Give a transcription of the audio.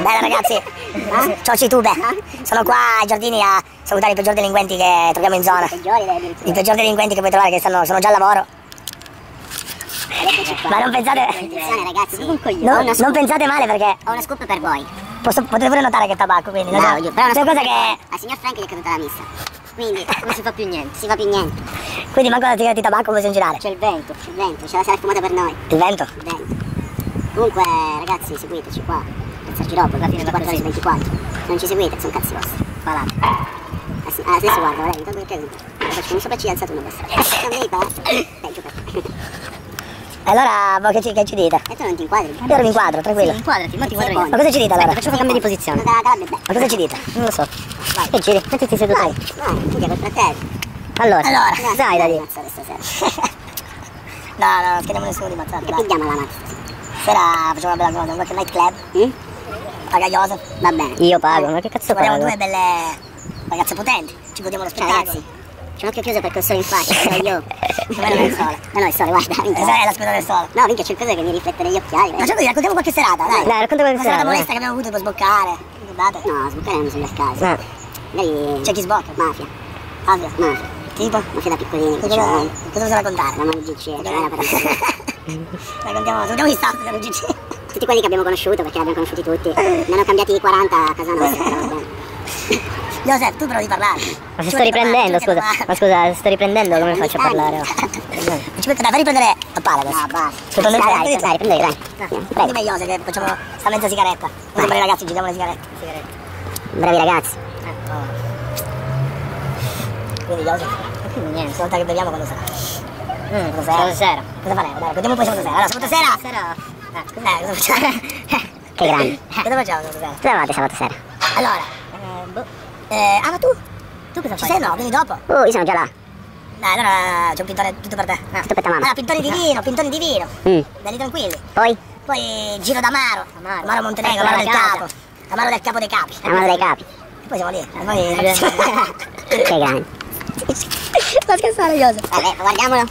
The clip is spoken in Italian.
Bella ragazzi, ciao Citube. Sono qua ai giardini a salutare i peggior delinquenti che troviamo in zona. I peggior delinquenti che puoi trovare, che sono già al lavoro. Ma non pensate, ragazzi, non pensate male perché ho una scoop per voi. potete pure notare che è tabacco, quindi No, so. però C'è una cosa che... al signor Frank gli è caduta la missa. Quindi non si fa più niente, si fa più niente. Quindi manco la sigaretta di tabacco possiamo girare. C'è il vento, ce la sarà fumata per noi. Il vento? Il vento. Comunque ragazzi, seguiteci qua. Piazza Girocco, qua 24 ore su 24. Se non ci seguite, sono cazzi vostri. Palate. Adesso guarda, mi tolgo il caso. Faccio un sopra ci alzato una basta. Non devi parlare. Peggio per te. Allora, voi che ci dite? E tu non ti inquadri? Io non mi inquadro, tranquillo. Sì, inquadrati, ma ti inquadro io. Ma cosa ci dite allora? Facciamo cambio di posizione. Ma cosa ci dite? Non lo so. Vai. Che giri? Mettiti seduto. Vai. Vai, tu col fratello. Allora, Dai, dai. stasera. No, non schieriamo nessuno di mazzato, Che dai. pigliamo la mazza? Stasera facciamo una bella cosa, un qualche night club. Paga Joseph. Va bene. Io pago, ma che cazzo pago? Guardiamo due belle ragazze potenti, ci godiamo lo spettacolo. Ragazzi, c'è un occhio chiuso perché ho il sole in faccia, però io... Non è il sole. No, il sole, guarda. È la spesa del sole. No, minchia, c'è il coso che mi riflette negli occhiali. Ma certo, raccontiamo qualche serata, dai. Dai, racconta qualche Una serata, molesta che abbiamo avuto per sboccare. Ricordate? No, sboccare non sono il caso. Magari... C'è chi sbocca? Mafia. Mafia. Tipo? Mafia da piccolini. Cosa vuoi raccontare? La mano GC, c'era per Raccontiamo gli start dello GC. tutti quelli che abbiamo conosciuto, perché li abbiamo conosciuti tutti. Ne hanno cambiati 40 a casa nostra, però va bene. Joseph, tu però di parlare. Ma se sto riprendendo, scusa. Ma scusa, se sto riprendendo come faccio a parlare? Ci metto, dai, fai riprendere a Paradise. No, basta. Dai, Prendi, dai. Prendi me Joseph che facciamo sta mezza sigaretta. Noi per i ragazzi giriamo le sigarette. Bravi ragazzi. Quindi Joseph, niente, stavolta che beviamo quando sarà? Sabato sera. Cosa faremo? Dai, raccontiamo poi sabato sera. Allora, sabato sera. Cosa facciamo? Che grandi. Cosa facciamo sabato sera? Cosa fate sabato sera? Allora, ma tu? Tu cosa fai? Ci sei? No, vieni dopo. Io sono già là. Dai, allora c'è un pintore tutto per te. Tutto per tua mamma. Allora, pintoni di vino. Belli tranquilli. Poi Giro d'Amaro. Amaro Montenegro, Amaro del Capo. Amaro del Capo dei Capi. Amaro dei capi. E poi siamo lì. Che grandi. Ma scherzare, Joseph. Vabbè, guardiamolo.